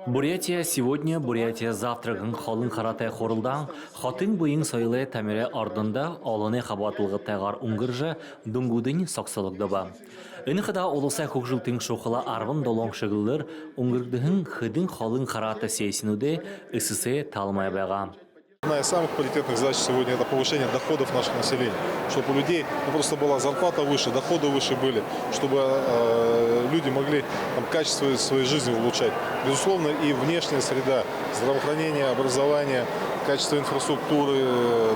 Бурятия сегодня, Бурятия завтра гын холын харатай хорылдан, хотын буйын сойлы тамире ардында олыны хабатлығы тәғар уңгыржы дүнгудың сақсалықты ба. Үніқіда олыса көкжілтің шоқыла арвын долоң шығылыр уңгырдығын хыдың холын харата сейсінуде үсісе талмай бәға. Одна из самых приоритетных задач сегодня – это повышение доходов нашего населения, чтобы у людей просто была зарплата выше, доходы выше были, чтобы люди могли качество своей жизни улучшать. Безусловно, и внешняя среда, здравоохранение, образование, качество инфраструктуры,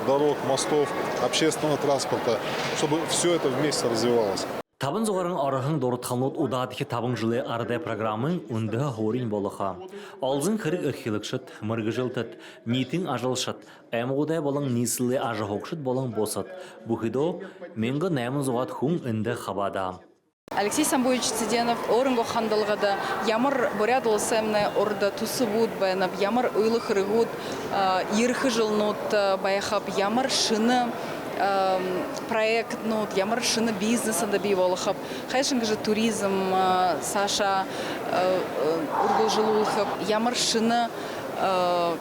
дорог, мостов, общественного транспорта, чтобы все это вместе развивалось. Табын зоғарын арахын дорытқанлот удадығы табын жылы ардай программын үнді хорин болыға. Алзын кірік үрхилікшіт, мұргыжылтыт, нитін ажылшыт, әмғудай болың несілі ажы хоқшыт болың босыт. Бұхидо, менгі нәмін зоғат хун үнді хабада. Алексей Самбуевич Циденов орынго хандалгада ямар бурят олсемне орда тусы буд баянап ямар уйлых рыгуд ирхы жылнут баяхап ямар шыны проект нут ямар шыны бизнеса да биволхап хайшынга же туризм Саша ургылжылулхап ямар шыны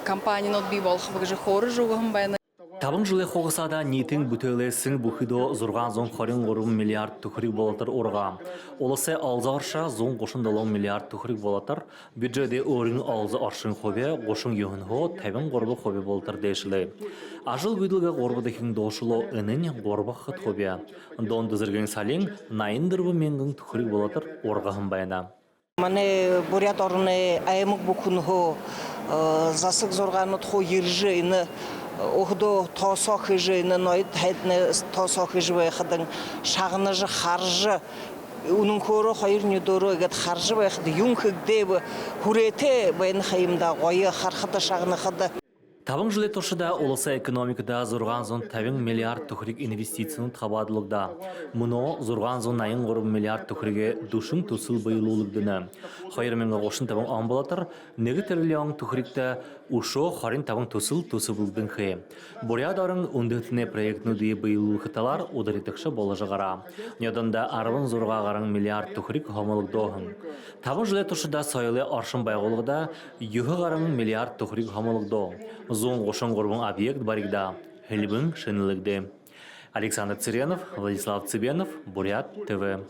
компания нут биволхап же хоры жугым баяна. Табын жылы қоғысада нетің бүтелесің бұхидо зұрған зон қорын ғұрым миллиард түхірік болатыр орға. Олысы алзы арша зон қошын долон миллиард түхірік болатыр. Бюджеде орын алзы аршын қобе, қошын еуін ғо, тәбін ғорбы қобе болатыр дейшілі. Ажыл гүйділгі ғорбыдықын дошылы үнін ғорбы қыт қобе. Дон дүзірген сален, найындырбы менгін түхірік болатыр орғағын байына. Мане бурят орны аймық бұқынғы засық зорғаны тұху ержейіні Оғды тосақ жайны, нойд әйтіні тосақ жай қадың шағыны жы қаржы, оның көрі қайырны дұры әгет қаржы байқыды, юңкігдебі, хүрете байын қайымда ғойы қарқыды шағыны қады. Табын жылы тұршыда олысы экономикада зұрған зон табын миллиард түхірік инвестицияны табадылығда. Мұны зұрған зон айын ғырып миллиард түхіреге дұшын тұсыл байылулығдыны. Қайырменгі ғошын табын амбалатыр, негі тірліяң түхірікті ұшо қарин табын тұсыл бұлдың қы. Бурядарың үндетіне проектіні дейі байылулықыталар ұдаритықшы болы жағара. Недонда арвын зұрға ғарың миллиард түхірік ғамылығдығын. Табын жылы тұршыда сайылы аршын байғылығда юғы ғарың миллиард түхірік ғамылығдығын. Зон ғошын ғұрбың объект баригда, хелбің шынылығды. Александр Циренов, Владислав Цыбенов, Бурят ТВ.